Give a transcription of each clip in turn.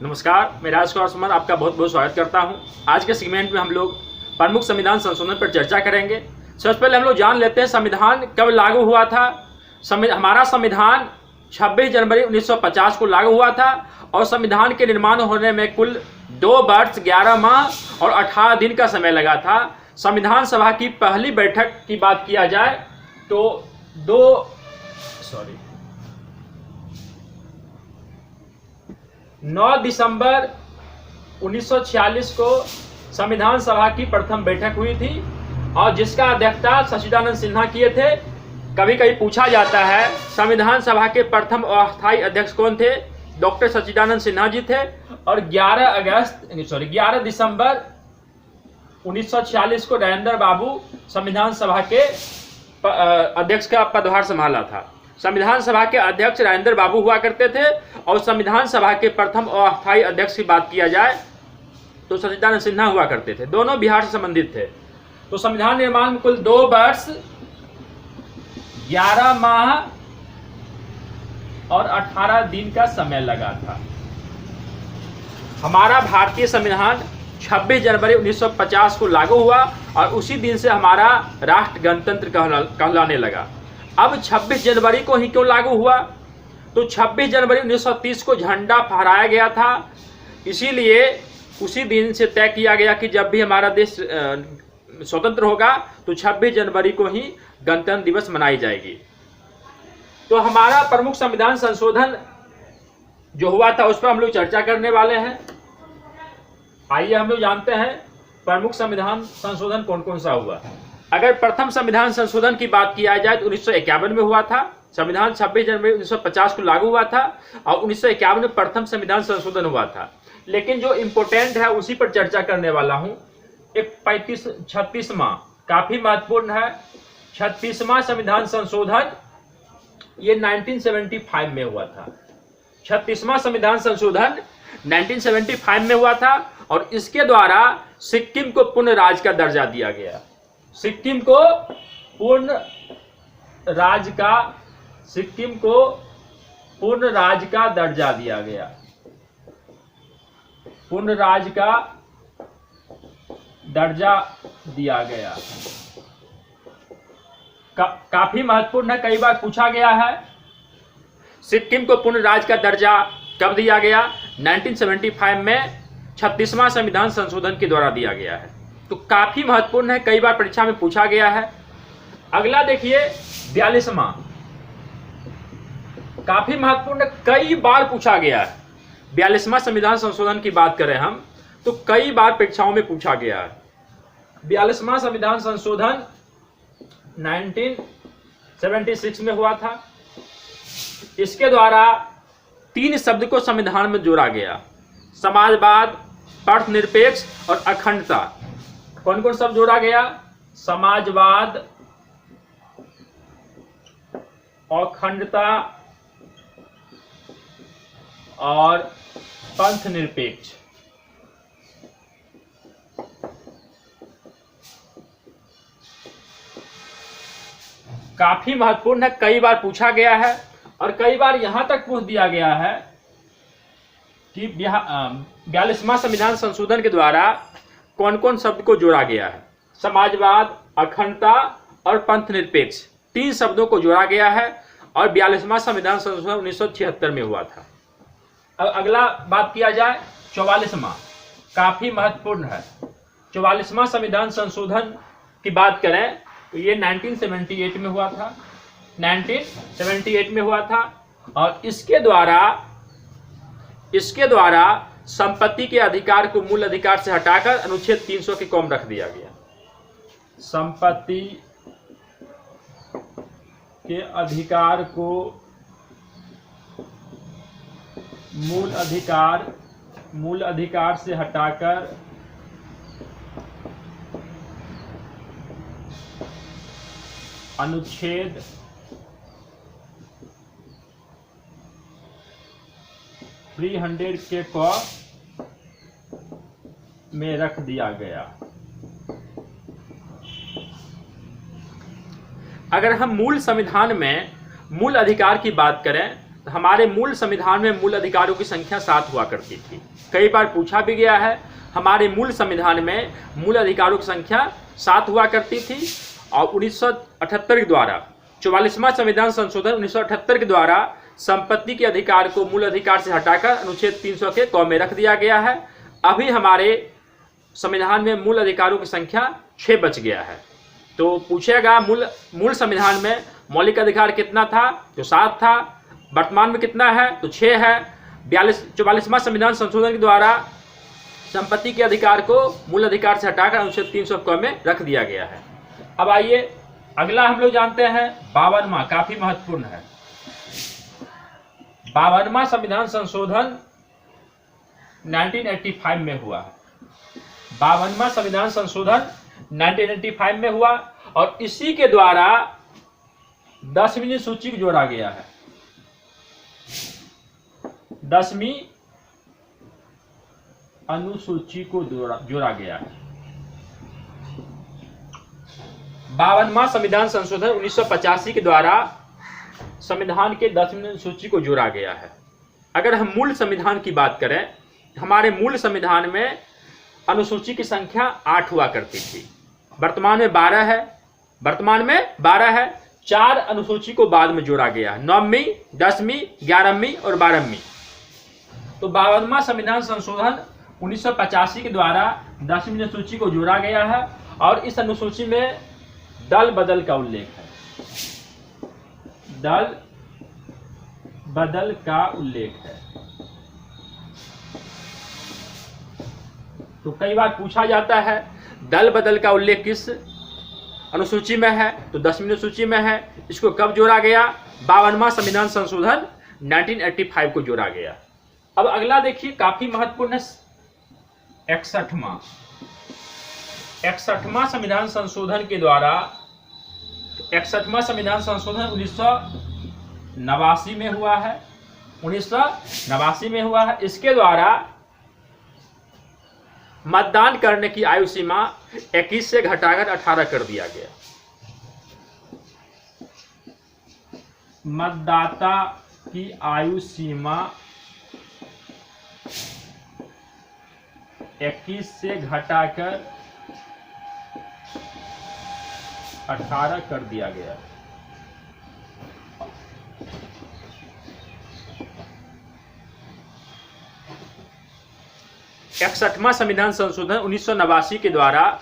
नमस्कार, मैं राजकुमार सुमन आपका बहुत बहुत स्वागत करता हूं। आज के सेगमेंट में हम लोग प्रमुख संविधान संशोधन पर चर्चा करेंगे। सबसे पहले हम लोग जान लेते हैं संविधान कब लागू हुआ था। हमारा संविधान 26 जनवरी 1950 को लागू हुआ था और संविधान के निर्माण होने में कुल 2 वर्ष 11 माह और 18 दिन का समय लगा था। संविधान सभा की पहली बैठक की बात किया जाए तो 9 दिसंबर 1946 को संविधान सभा की प्रथम बैठक हुई थी और जिसका अध्यक्षता सच्चिदानंद सिन्हा किए थे। कभी कभी पूछा जाता है संविधान सभा के प्रथम अस्थायी अध्यक्ष कौन थे? डॉक्टर सच्चिदानंद सिन्हा जी थे और 11 दिसंबर 1946 को नरेंद्र बाबू संविधान सभा के अध्यक्ष का पदभार संभाला था। संविधान सभा के अध्यक्ष नरेंद्र बाबू हुआ करते थे और संविधान सभा के प्रथम अस्थायी अध्यक्ष की बात किया जाए तो सच्चिदानंद सिन्हा हुआ करते थे। दोनों बिहार से संबंधित थे। तो संविधान निर्माण में कुल 2 वर्ष 11 माह और 18 दिन का समय लगा था। हमारा भारतीय संविधान 26 जनवरी 1950 को लागू हुआ और उसी दिन से हमारा राष्ट्र गणतंत्र कहलाने लगा। अब 26 जनवरी को ही क्यों लागू हुआ? तो 26 जनवरी 1930 को झंडा फहराया गया था, इसीलिए उसी दिन से तय किया गया कि जब भी हमारा देश स्वतंत्र होगा तो 26 जनवरी को ही गणतंत्र दिवस मनाई जाएगी। तो हमारा प्रमुख संविधान संशोधन जो हुआ था उस पर हम लोग चर्चा करने वाले हैं। आइए हम लोग जानते हैं प्रमुख संविधान संशोधन कौन कौन सा हुआ। अगर प्रथम संविधान संशोधन की बात किया जाए तो 1951 में हुआ था। संविधान 26 जनवरी 1950 को लागू हुआ था और 1951 में प्रथम संविधान संशोधन हुआ था। लेकिन जो इम्पोर्टेंट है उसी पर चर्चा करने वाला हूं। एक 36वां काफी महत्वपूर्ण है। 36वां संविधान संशोधन ये 1975 में हुआ था। 36वां संविधान संशोधन 1975 में हुआ था और इसके द्वारा सिक्किम को पूर्ण राज्य का दर्जा दिया गया। सिक्किम को पूर्ण राज्य का दर्जा दिया गया। पूर्ण राज्य का दर्जा दिया गया। काफी महत्वपूर्ण है, कई बार पूछा गया है। सिक्किम को पूर्ण राज्य का दर्जा कब दिया गया? 1975 में 36वां संविधान संशोधन के द्वारा दिया गया है। तो काफी महत्वपूर्ण है, कई बार परीक्षा में पूछा गया है। अगला देखिए 42वां, काफी महत्वपूर्ण, कई बार पूछा गया है। 42वां संविधान संशोधन की बात करें हम तो कई बार परीक्षाओं में पूछा गया है। 42वां संविधान संशोधन 1976 में हुआ था। इसके द्वारा 3 शब्द को संविधान में जोड़ा गया: समाजवाद, धर्मनिरपेक्ष और अखंडता। कौन कौन शब्द जोड़ा गया? समाजवाद, अखंडता और पंथ निरपेक्ष। काफी महत्वपूर्ण है, कई बार पूछा गया है और कई बार यहां तक पूछ दिया गया है कि 42वां संविधान संशोधन के द्वारा कौन कौन शब्द को जोड़ा गया है। समाजवाद, अखंडता और पंथ निरपेक्ष, 3 शब्दों को जोड़ा गया है और 42वां संविधान संशोधन 1976 में हुआ था। अब अगला बात किया जाए 44वां, काफी महत्वपूर्ण है। 44वां संविधान संशोधन की बात करें तो ये 1978 में हुआ था। 1978 में हुआ था और इसके द्वारा संपत्ति के अधिकार को मूल अधिकार से हटाकर अनुच्छेद 300 के कम रख दिया गया। संपत्ति के अधिकार को मूल अधिकार से हटाकर अनुच्छेद 300 के क में रख दिया गया। अगर हम मूल संविधान में मूल अधिकार की बात करें हमारे मूल संविधान में मूल अधिकारों की संख्या 7 हुआ करती थी। कई बार पूछा भी गया है, हमारे मूल संविधान में मूल अधिकारों की संख्या 7 हुआ करती थी और 1978 के द्वारा 44वां संविधान संशोधन 1978 के द्वारा संपत्ति के अधिकार को मूल अधिकार से हटाकर अनुच्छेद 300 के क में रख दिया गया है। अभी हमारे संविधान में मूल अधिकारों की संख्या 6 बच गया है। तो पूछेगा मूल संविधान में मौलिक अधिकार कितना था, तो 7 था। वर्तमान में कितना है, तो 6 है। 44वां संविधान संशोधन के द्वारा संपत्ति के अधिकार को मूल अधिकार से हटाकर अनुच्छेद 300 क में रख दिया गया है। अब आइए अगला हम लोग जानते हैं 52वां, काफी महत्वपूर्ण है। 52वां संविधान संशोधन 1985 में हुआ है। 52वां संविधान संशोधन 1985 में हुआ और इसी के द्वारा 10वीं सूची को जोड़ा गया है। 10वीं अनुसूची को जोड़ा गया है। 52वां संविधान संशोधन 1985 के द्वारा संविधान के 10वीं अनुसूची को जोड़ा गया है। अगर हम मूल संविधान की बात करें, हमारे मूल संविधान में अनुसूची की संख्या 8 हुआ करती थी। वर्तमान में 12 है। वर्तमान में 12 है। 4 अनुसूची को बाद में जोड़ा गया है, 9वीं, 10वीं, 11वीं और 12वीं। तो 52वां संविधान संशोधन 1985 के द्वारा 10वीं अनुसूची को जोड़ा गया है और इस अनुसूची में दल बदल का उल्लेख है। दल बदल का उल्लेख है। तो कई बार पूछा जाता है दल बदल का उल्लेख किस अनुसूची में है, तो 10वीं अनुसूची में है। इसको कब जोड़ा गया? 52वां संविधान संशोधन 1985 को जोड़ा गया। अब अगला देखिए, काफी महत्वपूर्ण है 61वां संविधान संशोधन के द्वारा 61वां संविधान संशोधन 1989 में हुआ है। 1989 में हुआ है। इसके द्वारा मतदान करने की आयु सीमा 21 से घटाकर 18 कर दिया गया। मतदाता की आयु सीमा 21 से घटाकर 18 कर दिया गया। इकसठवां संविधान संशोधन 1989 के द्वारा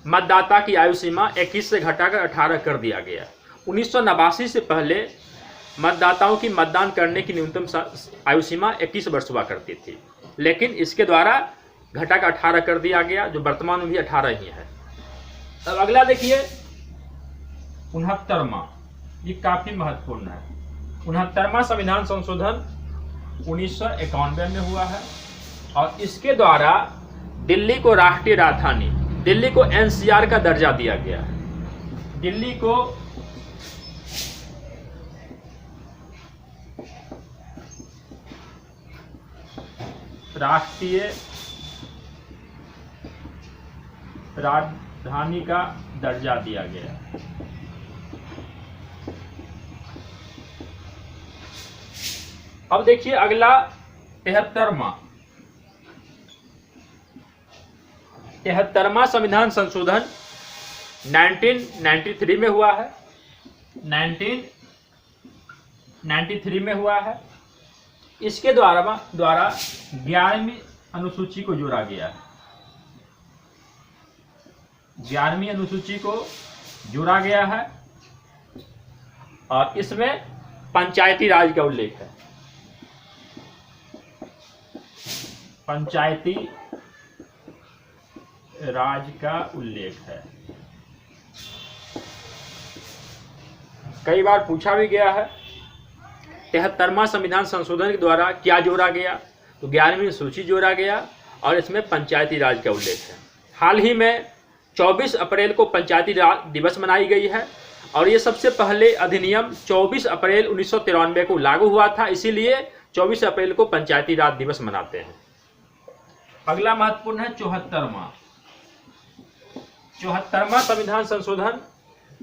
मतदाता की आयु सीमा 21 से घटाकर 18 कर दिया गया। 1989 से पहले मतदाताओं की मतदान करने की न्यूनतम आयु सीमा 21 वर्ष हुआ करती थी, लेकिन इसके द्वारा घटाकर 18 कर दिया गया, जो वर्तमान में भी 18 ही है। अब अगला देखिए 69वां, ये काफी महत्वपूर्ण है। 69वां संविधान संशोधन 1991 में हुआ है और इसके द्वारा दिल्ली को राष्ट्रीय राजधानी, दिल्ली को एनसीआर का दर्जा दिया गया है। दिल्ली को राष्ट्रीय राजधानी का दर्जा दिया गया। अब देखिए अगला 73वां संविधान संशोधन 1993 में हुआ है। 1993 में हुआ है। इसके द्वारा 11वीं अनुसूची को जोड़ा गया है। 11वीं अनुसूची को जोड़ा गया है और इसमें पंचायती राज का उल्लेख है। पंचायती राज का उल्लेख है। कई बार पूछा भी गया है 73वां संविधान संशोधन के द्वारा क्या जोड़ा गया, तो 11वीं सूची जोड़ा गया और इसमें पंचायती राज का उल्लेख है। हाल ही में 24 अप्रैल को पंचायती राज दिवस मनाई गई है और ये सबसे पहले अधिनियम 24 अप्रैल 1993 को लागू हुआ था, इसीलिए 24 अप्रैल को पंचायती राज दिवस मनाते हैं। अगला महत्वपूर्ण है 74वां संविधान संशोधन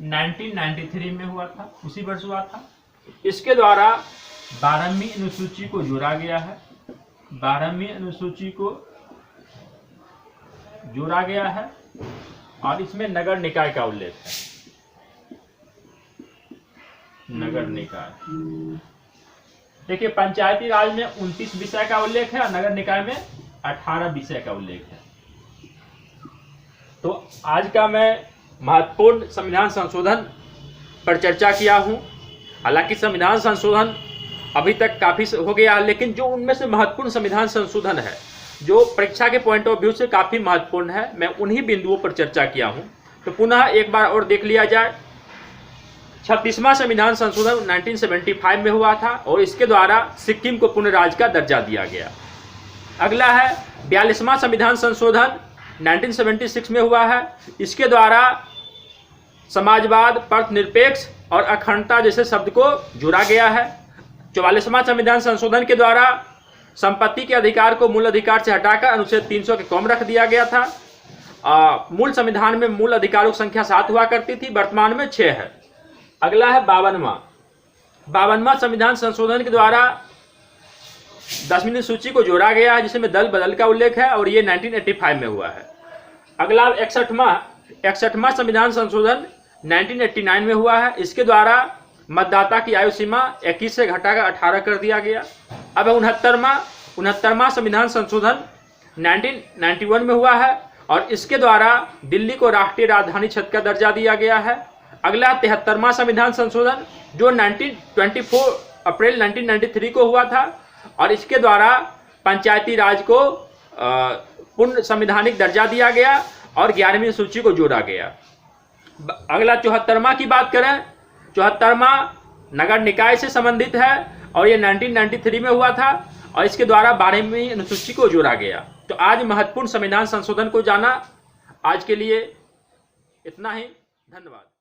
1993 में हुआ था, उसी वर्ष हुआ था। इसके द्वारा 12वीं अनुसूची को जोड़ा गया है, 12वीं अनुसूची को जोड़ा गया है और इसमें नगर निकाय का उल्लेख है। नगर निकाय, देखिए पंचायती राज में 29 विषय का उल्लेख है और नगर निकाय में 18 विषय का उल्लेख है। तो आज का मैं महत्वपूर्ण संविधान संशोधन पर चर्चा किया हूं। हालांकि संविधान संशोधन अभी तक काफी हो गया है, लेकिन जो उनमें से महत्वपूर्ण संविधान संशोधन है जो परीक्षा के पॉइंट ऑफ व्यू से काफी महत्वपूर्ण है, मैं उन्हीं बिंदुओं पर चर्चा किया हूं। तो पुनः एक बार और देख लिया जाए। 36वां संविधान संशोधन 1975 में हुआ था और इसके द्वारा सिक्किम को पूर्ण राज्य का दर्जा दिया गया। अगला है 42वां संविधान संशोधन 1976 में हुआ है। इसके द्वारा समाजवाद, परनिरपेक्ष और अखंडता जैसे शब्द को जोड़ा गया है। 44वां संविधान संशोधन के द्वारा संपत्ति के अधिकार को मूल अधिकार से हटाकर अनुच्छेद 300 के कम रख दिया गया था। मूल संविधान में मूल अधिकारों की संख्या 7 हुआ करती थी, वर्तमान में 6 है। अगला है 52वां संविधान संशोधन के द्वारा 10वीं अनुसूची को जोड़ा गया है, जिसमें दल बदल का उल्लेख है और ये 1985 में हुआ है। अगला 61वां संविधान संशोधन 1989 में हुआ है। इसके द्वारा मतदाता की आयु सीमा 21 से घटाकर 18 कर दिया गया। अब 69वां संविधान संशोधन 1991 में हुआ है और इसके द्वारा दिल्ली को राष्ट्रीय राजधानी क्षेत्र का दर्जा दिया गया है। अगला 73वां संविधान संशोधन जो 24 अप्रैल 1993 को हुआ था और इसके द्वारा पंचायती राज को पूर्ण संवैधानिक दर्जा दिया गया और 11वीं सूची को जोड़ा गया। अगला 74वां की बात करें, 74वां नगर निकाय से संबंधित है और ये 1993 में हुआ था और इसके द्वारा 12वीं अनुसूची को जोड़ा गया। तो आज महत्वपूर्ण संविधान संशोधन को जाना। आज के लिए इतना ही, धन्यवाद।